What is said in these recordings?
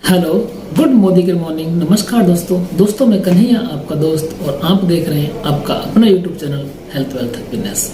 Hello, good Modi के morning. नमस्कार दोस्तों मैं कन्हैया आपका दोस्त और आप देख रहे हैं आपका अपना YouTube channel health wealth happiness.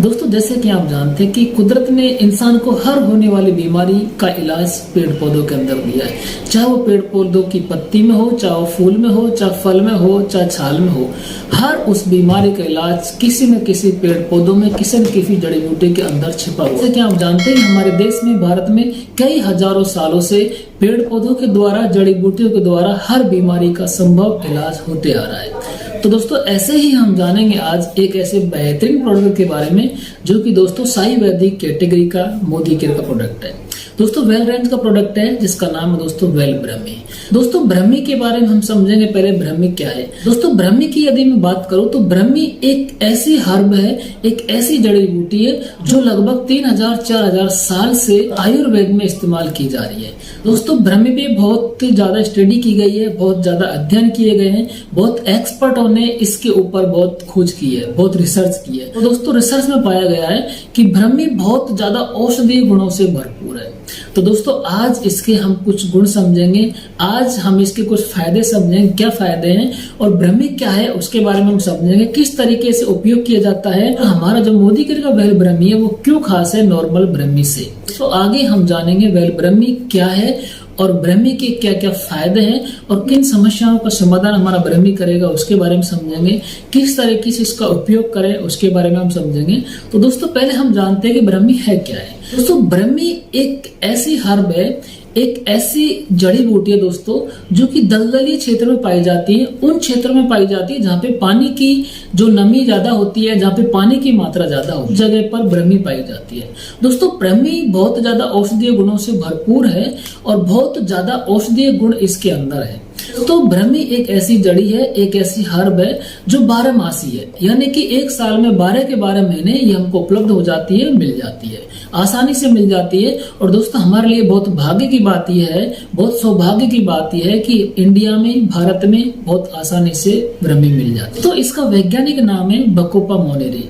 दोस्तों, जैसे कि आप जानते हैं कि कुदरत ने इंसान को हर होने वाली बीमारी का इलाज पेड़ पौधों के अंदर दिया है। चाहे वो पेड़ पौधों की पत्ती में हो, चाहे वो फूल में हो, चाहे फल में हो, चाहे छाल में हो, हर उस बीमारी का इलाज किसी न किसी पेड़ पौधों में, किसी न किसी जड़ी बूटी के अंदर छिपा हुआ है। जैसे कि आप जानते हैं हमारे देश में, भारत में कई हजारों सालों से पेड़ पौधों के द्वारा, जड़ी बूटियों के द्वारा हर बीमारी का संभव इलाज होते आ रहा है। तो दोस्तों, ऐसे ही हम जानेंगे आज एक ऐसे बेहतरीन प्रोडक्ट के बारे में जो कि दोस्तों साई वैदिक कैटेगरी का मोदी केयर का प्रोडक्ट है। दोस्तों, वेल रेंज का प्रोडक्ट है जिसका नाम है दोस्तों वेल ब्रह्मी। दोस्तों, ब्रह्मी के बारे में हम समझेंगे। पहले ब्रह्मी क्या है। दोस्तों, ब्रह्मी की यदि मैं बात करूं तो ब्रह्मी एक ऐसी हर्ब है, एक ऐसी जड़ी बूटी है जो लगभग 3000-4000 साल से आयुर्वेद में इस्तेमाल की जा रही है। दोस्तों, ब्रह्मी पे बहुत ज्यादा स्टडी की गई है, बहुत ज्यादा अध्ययन किए गए हैं, बहुत एक्सपर्टों ने इसके ऊपर बहुत खोज की है, बहुत रिसर्च की है। तो दोस्तों, रिसर्च में पाया गया है कि ब्रह्मी बहुत ज्यादा औषधीय गुणों से भरपूर है। तो दोस्तों, आज इसके हम कुछ गुण समझेंगे, आज हम इसके कुछ फायदे समझेंगे, क्या फायदे हैं और ब्रह्मी क्या है उसके बारे में हम समझेंगे, किस तरीके से उपयोग किया जाता है। तो हमारा जो मोदी केयर का वेल ब्रह्मी है वो क्यों खास है नॉर्मल ब्रह्मी से। तो आगे हम जानेंगे वेल ब्रह्मी क्या है और ब्रह्मी के क्या क्या फायदे हैं और किन समस्याओं का समाधान हमारा ब्रह्मी करेगा उसके बारे में समझेंगे, किस तरीके से इसका उपयोग करें उसके बारे में हम समझेंगे। तो दोस्तों, पहले हम जानते हैं कि ब्रह्मी है क्या है। दोस्तों, ब्रह्मी एक ऐसी हर्ब है, एक ऐसी जड़ी बूटी है दोस्तों जो कि दलदली क्षेत्र में पाई जाती है, उन क्षेत्रों में पाई जाती है जहाँ पे पानी की जो नमी ज्यादा होती है, जहाँ पे पानी की मात्रा ज्यादा होती है, जगह पर ब्रह्मी पाई जाती है। दोस्तों, ब्रह्मी बहुत ज्यादा औषधीय गुणों से भरपूर है और बहुत ज्यादा औषधीय गुण इसके अंदर है। तो ब्रह्मी एक ऐसी जड़ी है, एक ऐसी हर्ब है जो 12 मासी है, यानी कि एक साल में 12 के 12 महीने ये हमको उपलब्ध हो जाती है, मिल जाती है, आसानी से मिल जाती है। और दोस्तों, हमारे लिए बहुत भाग्य की बात यह है, बहुत सौभाग्य की बात यह है कि इंडिया में, भारत में बहुत आसानी से ब्रह्मी मिल जाती है। तो इसका वैज्ञानिक नाम है बकोपा मोनेरी।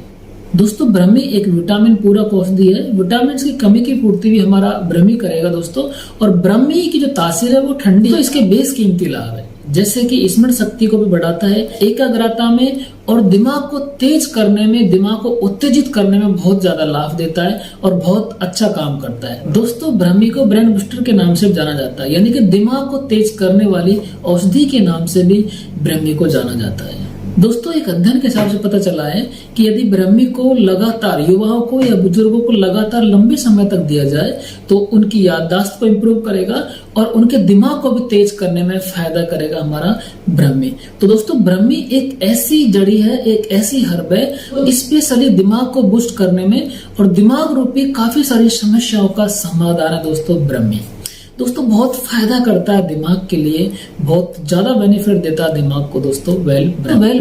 दोस्तों, ब्रह्मी एक विटामिन पूरक औषधि है, विटामिन की कमी की पूर्ति भी हमारा ब्रह्मी करेगा दोस्तों। और ब्रह्मी की जो तासीर है वो ठंडी, तो इसके बेशकीमती लाभ है जैसे कि स्मरण शक्ति को भी बढ़ाता है, एकाग्रता में और दिमाग को तेज करने में, दिमाग को उत्तेजित करने में बहुत ज्यादा लाभ देता है और बहुत अच्छा काम करता है। दोस्तों, ब्रह्मी को ब्रेन बूस्टर के नाम से जाना जाता है, यानी कि दिमाग को तेज करने वाली औषधि के नाम से भी ब्रह्मी को जाना जाता है। दोस्तों, एक अध्ययन के हिसाब से पता चला है कि यदि ब्रह्मी को लगातार युवाओं को या बुजुर्गों को लगातार लंबे समय तक दिया जाए तो उनकी याददाश्त को इम्प्रूव करेगा और उनके दिमाग को भी तेज करने में फायदा करेगा हमारा ब्रह्मी। तो दोस्तों, ब्रह्मी एक ऐसी जड़ी है, एक ऐसी हर्ब है, स्पेशली दिमाग को बूस्ट करने में और दिमाग रूपी काफी सारी समस्याओं का समाधान है दोस्तों ब्रह्मी। दोस्तों, बहुत फायदा करता है दिमाग के लिए, बहुत ज्यादा बेनिफिट देता है दिमाग को दोस्तों वेल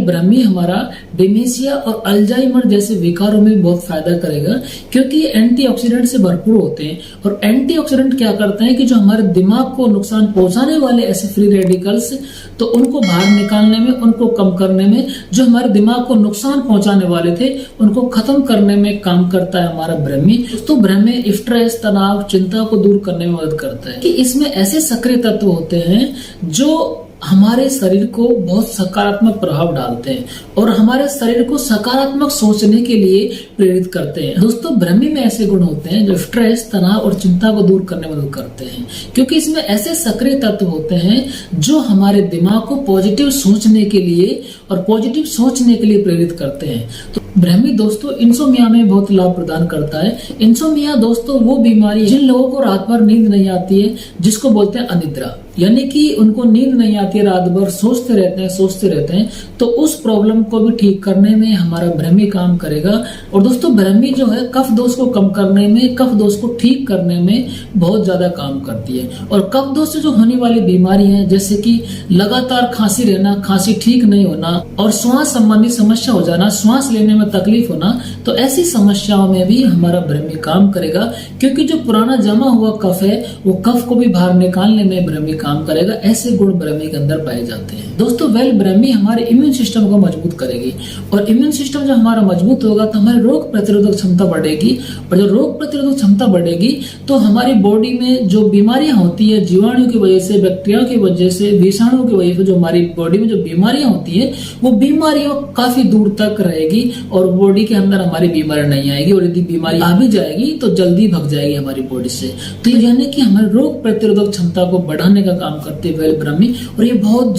ब्रह्मी हमारा डिमेंशिया और अल्जाइमर जैसे विकारों में बहुत फायदा करेगा, क्योंकि ये एंटीऑक्सीडेंट से भरपूर होते हैं। और एंटीऑक्सीडेंट क्या करते हैं कि जो हमारे दिमाग को नुकसान पहुंचाने वाले ऐसे फ्री रेडिकल्स, तो उनको बाहर निकालने में, उनको कम करने में, जो हमारे दिमाग को नुकसान पहुंचाने वाले थे उनको खत्म करने में काम करता है हमारा ब्रह्मी। दोस्तों, ब्रह्मी स्ट्रेस, तनाव, चिंता को दूर करने में मदद करता है कि इसमें ऐसे सक्रिय तत्व होते हैं जो हमारे शरीर को बहुत सकारात्मक प्रभाव डालते हैं और हमारे शरीर को सकारात्मक सोचने के लिए प्रेरित करते हैं। दोस्तों, ब्रह्मी में ऐसे गुण होते हैं जो स्ट्रेस, तनाव और चिंता को दूर करने में मदद करते हैं, क्योंकि इसमें ऐसे सक्रिय तत्व होते हैं जो हमारे दिमाग को पॉजिटिव सोचने के लिए और पॉजिटिव सोचने के लिए प्रेरित करते हैं। तो ब्रह्मी दोस्तों इंसोमिया में बहुत लाभ प्रदान करता है। इंसोमिया दोस्तों वो बीमारी है जिन लोगों को रात भर नींद नहीं आती है, जिसको बोलते हैं अनिद्रा, यानी कि उनको नींद नहीं आती है, रात भर सोचते रहते हैं, तो उस प्रॉब्लम को भी ठीक करने में हमारा ब्रह्मी काम करेगा। और दोस्तों, ब्रह्मी जो है कफ दोष को कम करने में, कफ दोष को ठीक करने में बहुत ज्यादा काम करती है। और कफ दोष से जो होने वाली बीमारी है, जैसे कि लगातार खांसी रहना, खांसी ठीक नहीं होना, और श्वास संबंधी समस्या हो जाना, श्वास लेने में तकलीफ होना, तो ऐसी समस्याओं में भी हमारा ब्रह्मी काम करेगा, क्योंकि जो पुराना जमा हुआ कफ है वो कफ को भी बाहर निकालने में ब्रह्मी काम करेगा। ऐसे गुण ब्रह्मी के अंदर पाए जाते हैं। दोस्तों वेल ब्रह्मी हमारे इम्यून सिस्टम को मजबूत करेगी, और इम्यून सिस्टम जब हमारा मजबूत होगा तो हमारी रोग प्रतिरोधक क्षमता बढ़ेगी, और जब रोग प्रतिरोधक क्षमता बढ़ेगी तो हमारी बॉडी में जो बीमारियां होती है, जीवाणु की वजह से, बैक्टीरिया की वजह से, विषाणु की वजह से जो हमारी बॉडी में जो बीमारियां होती है वो बीमारियां काफी दूर तक रहेगी और बॉडी के अंदर हमारी बीमारी नहीं आएगी, और यदि बीमारी आ भी जाएगी तो जल्दी भग जाएगी हमारी बॉडी से। तो ये यानी कि हमारे रोग प्रतिरोधक क्षमता को बढ़ाने का काम करती है वेल ब्रह्मी, और ये बहुत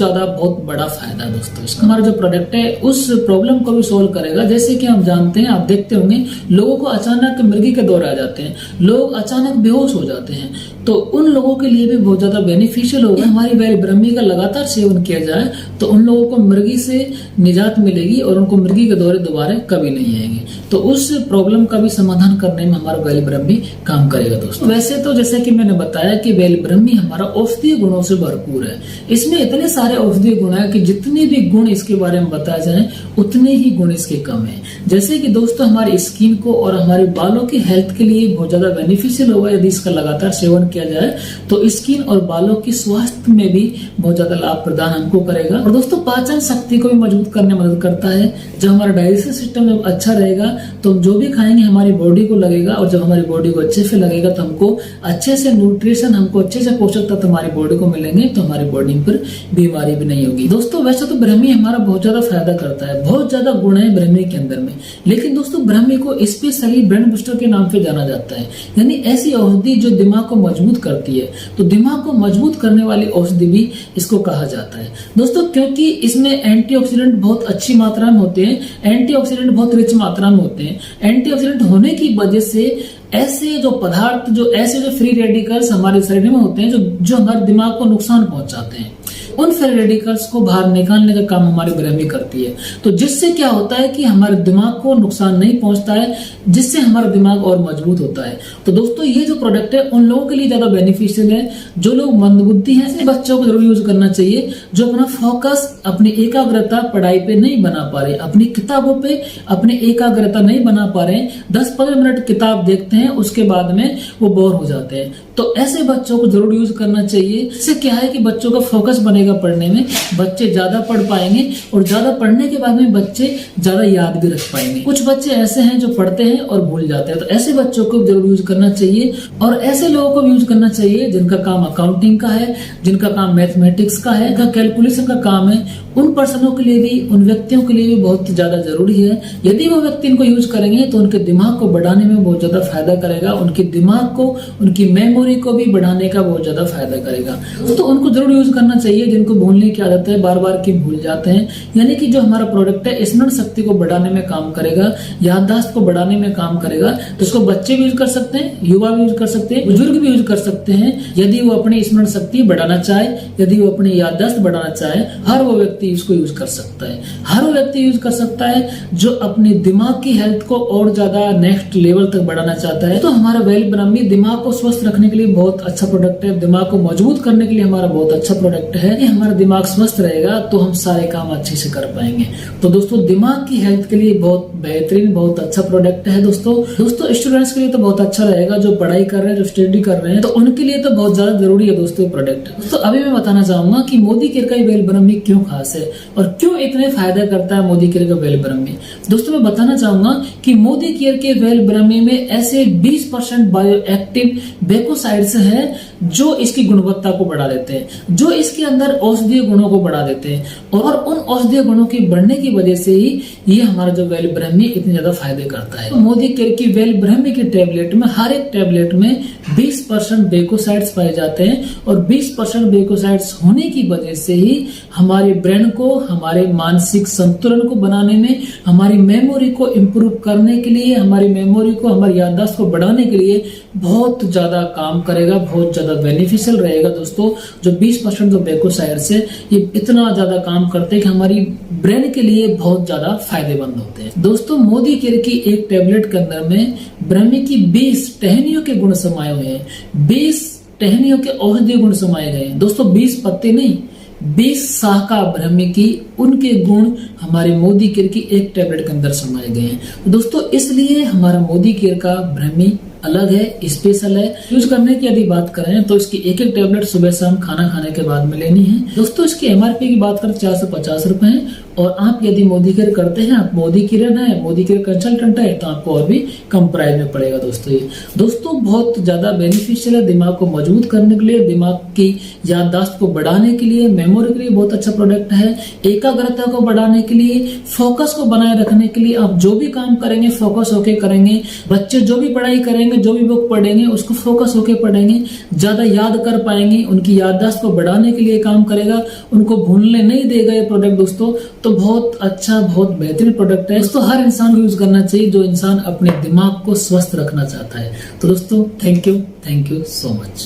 बड़ा फायदा है दोस्तों इसका। हमारा जो प्रोडक्ट है उस प्रॉब्लम को भी सोल्व करेगा। जैसे कि हम जानते हैं, आप देखते होंगे लोगों को अचानक मृगी के दौरे आ जाते हैं, लोग अचानक बेहोश हो जाते हैं, तो उन लोगों के लिए भी बहुत ज्यादा बेनिफिशियल होगा हमारी वेल ब्रह्मी का लगातार सेवन किया जाए, तो उन लोगों को मृगी से निजात मिलेगी और उनको मृगी के दौरे दोबारा कभी नहीं आएंगे। तो उस प्रॉब्लम का भी समाधान करने में हमारा वेल ब्रह्मी काम करेगा दोस्तों। वैसे तो जैसे कि मैंने बताया कि वेल ब्रह्मी हमारा औषधीय गुणों से भरपूर है। इसमें इतने सारे औषधीय गुण है कि जितने भी गुण इसके बारे में बताए जाए उतने ही गुण इसके कम है। जैसे कि दोस्तों हमारी स्किन को और हमारे बालों की हेल्थ के लिए बहुत ज्यादा बेनिफिशियल होगा यदि इसका लगातार सेवन किया जाए, तो स्किन और बालों की स्वास्थ्य में भी बहुत ज्यादा लाभ प्रदान हमको करेगा। और दोस्तों पाचन शक्ति को भी मजबूत करने में मदद करता है। जब हमारा डाइजेस्टिव सिस्टम जब अच्छा रहेगा तो हम जो भी खाएंगे हमारी बॉडी को लगेगा, और जब हमारी बॉडी को अच्छे से लगेगा तो हमको अच्छे से न्यूट्रिशन, हमको अच्छे से पोषक तत्व हमारी बॉडी को मिलेंगे, तो हमारी बॉडी पर बीमारी भी नहीं होगी। दोस्तों वैसे तो ब्रह्मी हमारा बहुत ज्यादा फायदा करता है, बहुत ज्यादा गुण है ब्रह्मी के अंदर में, लेकिन दोस्तों ब्रह्मी को स्पेशली ब्रेन बूस्टर के नाम पे जाना जाता है। यानी ऐसी औषधि जो दिमाग को मजबूत करती है, तो दिमाग को मजबूत करने वाली औषधि भी इसको कहा जाता है दोस्तों, क्योंकि इसमें एंटीऑक्सीडेंट बहुत अच्छी मात्रा में होते हैं, एंटीऑक्सीडेंट बहुत रिच मात्रा में होते हैं। एंटीऑक्सीडेंट होने की वजह से ऐसे जो पदार्थ, ऐसे जो फ्री रेडिकल्स हमारे शरीर में होते हैं जो हमारे दिमाग को नुकसान पहुंचाते हैं, उन फ्री रेडिकल्स को बाहर निकालने का काम हमारी ब्रह्मी करती है। तो जिससे क्या होता है कि हमारे दिमाग को नुकसान नहीं पहुंचता है, जिससे हमारा दिमाग और मजबूत होता है। तो दोस्तों ये जो प्रोडक्ट है उन लोगों के लिए ज्यादा बेनिफिशियल है जो लोग मंदबुद्धि हैं। ऐसे बच्चों को जरूर यूज करना चाहिए जो अपना फोकस, अपनी एकाग्रता पढ़ाई पे नहीं बना पा रहे, अपनी किताबों पे अपनी एकाग्रता नहीं बना पा रहे, 10-15 मिनट किताब देखते हैं उसके बाद में वो बोर हो जाते हैं। तो ऐसे बच्चों को जरूर यूज करना चाहिए। इससे क्या है कि बच्चों का फोकस बनेगा पढ़ने में, बच्चे ज्यादा पढ़ पाएंगे, और ज्यादा पढ़ने के बाद में बच्चे ज्यादा याद भी रख पाएंगे। कुछ बच्चे ऐसे हैं जो पढ़ते हैं और भूल जाते हैं, तो ऐसे बच्चों को जरूर यूज करना चाहिए। और ऐसे लोगों को यूज करना चाहिए जिनका काम अकाउंटिंग का है, जिनका काम मैथमेटिक्स का है, जिनका कैलकुलेशन का काम है, उन पर्सनों के लिए भी, उन व्यक्तियों के लिए भी बहुत ज्यादा जरूरी है। यदि वो व्यक्ति इनको यूज करेंगे तो उनके दिमाग को बढ़ाने में बहुत ज्यादा फायदा करेगा, उनके दिमाग को, उनकी मेमोरी को भी बढ़ाने का बहुत ज्यादा फायदा करेगा। तो उनको जरूर यूज करना चाहिए जिनको भूलने की आदत है, बार बार की भूल जाते हैं। यानी कि जो हमारा प्रोडक्ट है स्मरण शक्ति को बढ़ाने में काम करेगा, याददाश्त को बढ़ाने में काम करेगा। तो इसको बच्चे भी यूज कर सकते हैं, युवा भी यूज कर सकते हैं, बुजुर्ग भी यूज कर सकते हैं। यदि वो अपनी स्मरण शक्ति बढ़ाना चाहे, यदि वो अपनी याददाश्त बढ़ाना चाहे, हर वो व्यक्ति इसको यूज कर सकता है। हर वो व्यक्ति यूज कर सकता है जो अपने दिमाग की हेल्थ को और ज्यादा नेक्स्ट लेवल तक बढ़ाना चाहता है। तो हमारा वेल ब्रह्मी दिमाग को स्वस्थ रखने के लिए बहुत अच्छा प्रोडक्ट है, दिमाग को मजबूत करने के लिए हमारा बहुत अच्छा प्रोडक्ट है। हमारा दिमाग स्वस्थ रहेगा तो हम सारे काम अच्छे से कर पाएंगे। तो दोस्तों दिमाग की हेल्थ के लिए बहुत बेहतरीन, बहुत अच्छा प्रोडक्ट है दोस्तों स्टूडेंट्स के लिए तो बहुत अच्छा रहेगा, जो पढ़ाई कर रहे हैं, जो स्टडी कर रहे हैं, तो उनके लिए तो बहुत ज्यादा जरूरी है दोस्तों प्रोडक्ट। तो अभी मैं बताना चाहूंगा कि मोदी केयर का वेल ब्रह्मी क्यों खास है और क्यों इतने फायदा करता है मोदी केयर का वेल ब्रह्मी। दोस्तों मैं बताना चाहूंगा कि मोदी केयर के वेल ब्रह्मी में ऐसे 20% बायो एक्टिव बेकोसाइड्स है जो इसकी गुणवत्ता को बढ़ा देते हैं, जो इसके अंदर औषधीय गुणों को बढ़ा देते हैं, और उन औषधीय गुणों की बढ़ने की वजह से ही ये हमारा जो वेल ब्रह्मी इतने ज्यादा फायदे करता है। तो मोदी केयर की वेल ब्रह्मी की टेबलेट में, हर एक टेबलेट में 20% बेकोसाइड्स पाए जाते हैं, और 20% बेकोसाइड्स होने की वजह से ही हमारे ब्रेन को, हमारे मानसिक संतुलन को बनाने में, हमारी मेमोरी को इम्प्रूव करने के लिए, हमारी मेमोरी को, हमारी याददाश्त को बढ़ाने के लिए बहुत ज्यादा काम करेगा, बहुत ज्यादा बेनिफिशियल रहेगा दोस्तों। जो 20% जो बेकोसाइड्स है ये इतना ज्यादा काम करते हैं कि हमारी ब्रेन के लिए बहुत ज्यादा फायदेमंद होते हैं। दोस्तों मोदी केयर की एक टेबलेट के अंदर में ब्रह्मी की 20 टहनियों के गुण समाये हुए हैं, 20 टहनियों के औषधीय गुण समाये गए हैं दोस्तों। 20 पत्ते नहीं, 20 शाखा ब्रह्मी की उनके गुण हमारे मोदी केयर की एक टैबलेट के अंदर समाये गए हैं। दोस्तों इसलिए हमारा मोदी केयर का ब्रह्मी अलग है, स्पेशल है। यूज करने की यदि बात करें तो इसकी एक एक टैबलेट सुबह शाम खाना खाने के बाद में लेनी है। दोस्तों इसकी एमआरपी की बात करें 450 रुपए है, और आप यदि मोदी केयर करते हैं, आप मोदी केयर है, मोदी केयर कंसल्टेंट है, तो आपको और भी कम प्राइस में पड़ेगा। दोस्तों बहुत ज्यादा बेनिफिशियल है दिमाग को मजबूत करने के लिए, दिमाग की याददाश्त को बढ़ाने के लिए, मेमोरी के लिए बहुत अच्छा प्रोडक्ट है। एकाग्रता को बढ़ाने के लिए, फोकस को बनाए रखने के लिए, आप जो भी काम करेंगे फोकस होके करेंगे। बच्चे जो भी पढ़ाई करेंगे, जो भी बुक पढ़ेंगे उसको फोकस होके पढ़ेंगे, ज्यादा याद कर पाएंगे। उनकी याददाश्त को बढ़ाने के लिए काम करेगा, उनको भूलने नहीं देगा ये प्रोडक्ट। दोस्तों तो बहुत अच्छा, बहुत बेहतरीन प्रोडक्ट है। दोस्तों हर इंसान को यूज करना चाहिए जो इंसान अपने दिमाग को स्वस्थ रखना चाहता है। तो दोस्तों थैंक यू सो मच।